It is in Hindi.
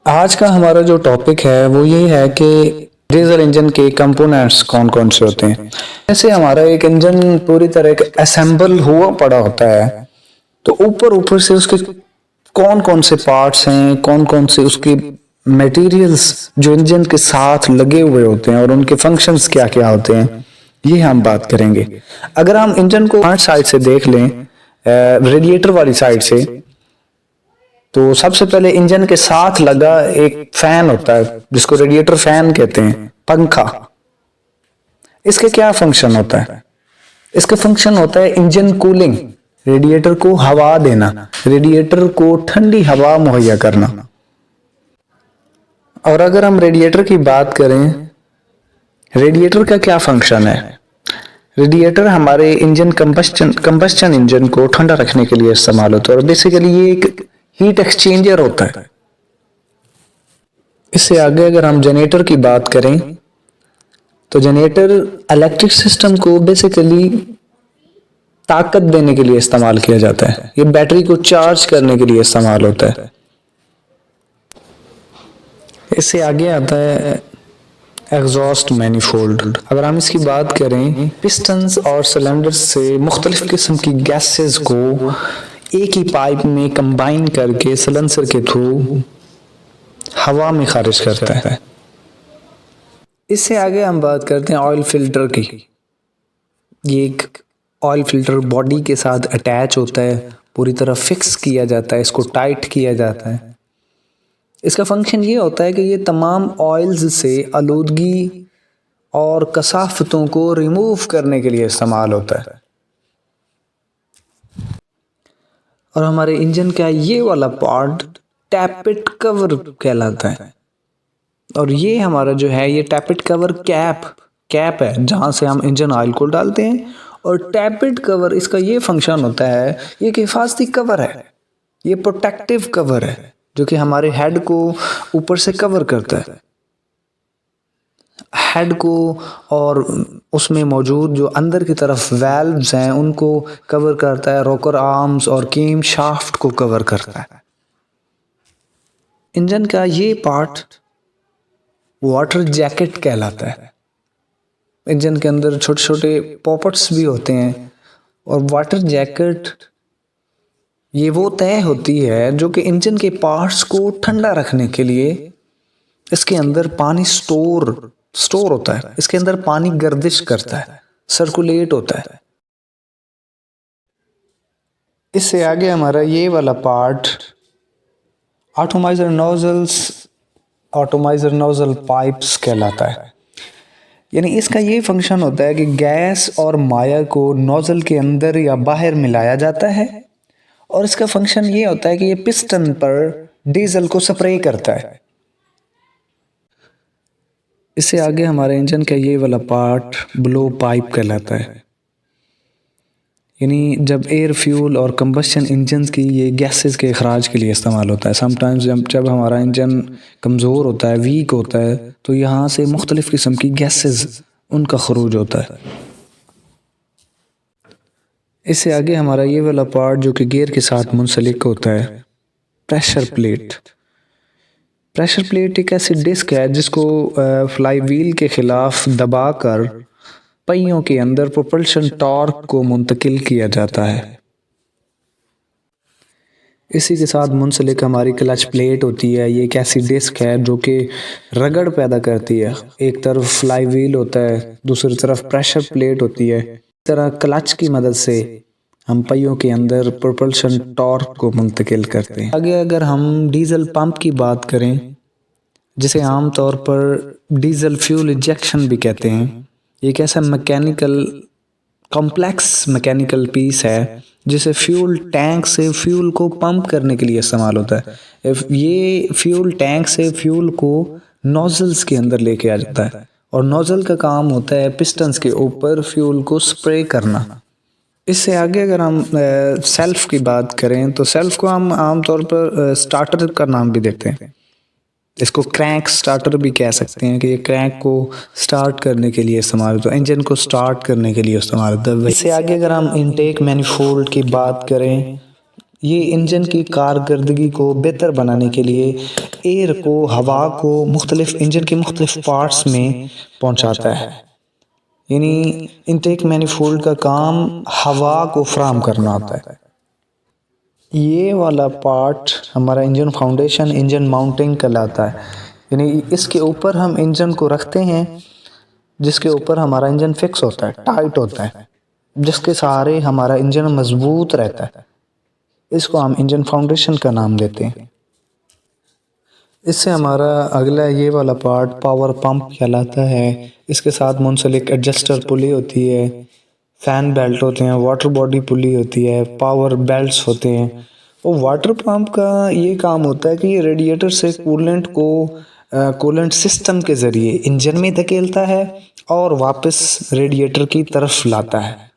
आज का हमारा जो टॉपिक है वो ये है कि डीजल इंजन के कंपोनेंट्स कौन कौन से होते हैं। जैसे हमारा एक इंजन पूरी तरह का असेंबल हुआ पड़ा होता है, तो ऊपर ऊपर से उसके कौन कौन से पार्ट्स हैं, कौन कौन से उसके मटेरियल्स जो इंजन के साथ लगे हुए होते हैं और उनके फंक्शंस क्या क्या होते हैं, ये हम बात करेंगे। अगर हम इंजन को फ्रंट साइड से देख लें, रेडिएटर वाली साइड से, तो सबसे पहले इंजन के साथ लगा एक फैन होता है जिसको रेडिएटर फैन कहते हैं, पंखा। इसके क्या फंक्शन होता है? इसका फंक्शन होता है इंजन कूलिंग, रेडिएटर को हवा देना, रेडिएटर को ठंडी हवा मुहैया करना। और अगर हम रेडिएटर की बात करें, रेडिएटर का क्या फंक्शन है? रेडिएटर हमारे इंजन कंबस्चन इंजन को ठंडा रखने के लिए इस्तेमाल होता है और बेसिकली ये एक हीट एक्सचेंजर होता है। इससे आगे अगर हम जनरेटर की बात करें, तो जनरेटर इलेक्ट्रिक सिस्टम को बेसिकली ताकत देने के लिए इस्तेमाल किया जाता है। ये बैटरी को चार्ज करने के लिए इस्तेमाल होता है। इससे आगे आता है एग्जॉस्ट मैनिफोल्ड। अगर हम इसकी बात करें, पिस्टन्स और सिलेंडर्स से मुख्तलिफ किस्म की गैसेस को एक ही पाइप में कंबाइन करके सिलेंसर के थ्रू हवा में खारिज करता है। इससे आगे हम बात करते हैं ऑयल फिल्टर की। ये एक ऑयल फिल्टर बॉडी के साथ अटैच होता है, पूरी तरह फिक्स किया जाता है, इसको टाइट किया जाता है। इसका फंक्शन ये होता है कि ये तमाम ऑयल्स से आलूदगी और कसाफतों को रिमूव करने के लिए इस्तेमाल होता है। और हमारे इंजन का ये वाला पार्ट टैपेट कवर कहलाता है। और ये हमारा जो है, ये टैपेट कवर कैप है जहाँ से हम इंजन ऑयल को डालते हैं। और टैपेट कवर, इसका ये फंक्शन होता है, ये एक हिफाजती कवर है, ये प्रोटेक्टिव कवर है जो कि हमारे हेड को ऊपर से कवर करता है, हेड को, और उसमें मौजूद जो अंदर की तरफ वेल्व्स हैं उनको कवर करता है, रोकर आर्म्स और केम शाफ्ट को कवर करता है। इंजन का ये पार्ट वाटर जैकेट कहलाता है। इंजन के अंदर छोटे छोटे पॉकेट्स भी होते हैं और वाटर जैकेट ये वो तय होती है जो कि इंजन के पार्ट्स को ठंडा रखने के लिए, इसके अंदर पानी स्टोर होता है, इसके अंदर पानी गर्दिश करता है, सर्कुलेट होता है। इससे आगे हमारा ये वाला पार्ट ऑटोमाइजर नोजल पाइप्स कहलाता है। यानी इसका ये फंक्शन होता है कि गैस और माया को नोजल के अंदर या बाहर मिलाया जाता है, और इसका फंक्शन ये होता है कि ये पिस्टन पर डीजल को स्प्रे करता है। इससे आगे हमारे इंजन का ये वाला पार्ट ब्लो पाइप कहलाता है। यानी जब एयर फ्यूल और कंबस्शन इंजन की ये गैसेस के अखराज के लिए इस्तेमाल होता है। समटाइम्स जब हमारा इंजन कमज़ोर होता है, वीक होता है, तो यहाँ से मुख्तलिफ़ किस्म की गैसेस उनका खरूज होता है। इससे आगे हमारा ये वाला पार्ट जो कि गियर के साथ मुंसलिक होता है, प्रेशर प्लेट। प्रेशर प्लेट एक ऐसी डिस्क है जिसको फ्लाई व्हील के खिलाफ दबाकर पहियों के अंदर प्रोपल्शन टॉर्क को मुंतकिल किया जाता है। इसी के साथ मुंसलिक हमारी क्लच प्लेट होती है। ये एक ऐसी डिस्क है जो कि रगड़ पैदा करती है। एक तरफ फ्लाई व्हील होता है, दूसरी तरफ प्रेशर प्लेट होती है। इस तरह क्लच की मदद से हम पहियों के अंदर प्रोपल्शन टॉर्क को मुंतकिल करते हैं। आगे अगर हम डीजल पंप की बात करें, जिसे आमतौर पर डीजल फ्यूल इंजेक्शन भी कहते हैं, एक ऐसा कॉम्प्लेक्स मैकेनिकल पीस है जिसे फ्यूल टैंक से फ्यूल को पंप करने के लिए इस्तेमाल होता है। ये फ्यूल टैंक से फ्यूल को नोजल्स के अंदर लेके आ जाता है, और नोजल का काम होता है पिस्टन्स के ऊपर फ्यूल को स्प्रे करना। इससे आगे अगर हम सेल्फ की बात करें, तो सेल्फ को हम आमतौर पर स्टार्टर का नाम भी देते हैं। इसको क्रैंक स्टार्टर भी कह सकते हैं कि ये क्रैंक को स्टार्ट करने के लिए इस्तेमाल होता है, इंजन को स्टार्ट करने के लिए इस्तेमाल होता है। इससे आगे अगर हम इनटेक मैनिफोल्ड की बात करें, ये इंजन की कारकर्दगी को बेहतर बनाने के लिए एयर को, हवा को मुख्तलिफ इंजन के मुख्तलिफ पार्ट्स में पहुंचाता है। यानी इनटेक मैनिफोल्ड का काम हवा को फराहम करना होता है। ये वाला पार्ट हमारा इंजन फाउंडेशन, इंजन माउंटिंग कहलाता है। यानी इसके ऊपर हम इंजन को रखते हैं, जिसके ऊपर हमारा इंजन फिक्स होता है, टाइट होता है, जिसके सहारे हमारा इंजन मजबूत रहता है। इसको हम इंजन फाउंडेशन का नाम देते हैं। इससे हमारा अगला ये वाला पार्ट पावर पंप कहलाता है। इसके साथ मुंसलिक एडजस्टर पुली होती है, फैन बेल्ट होते हैं, वाटर बॉडी पुली होती है, पावर बेल्ट्स होते हैं। और वाटर पंप का ये काम होता है कि ये रेडिएटर से कूलेंट को कूलेंट सिस्टम के ज़रिए इंजन में धकेलता है और वापस रेडिएटर की तरफ लाता है।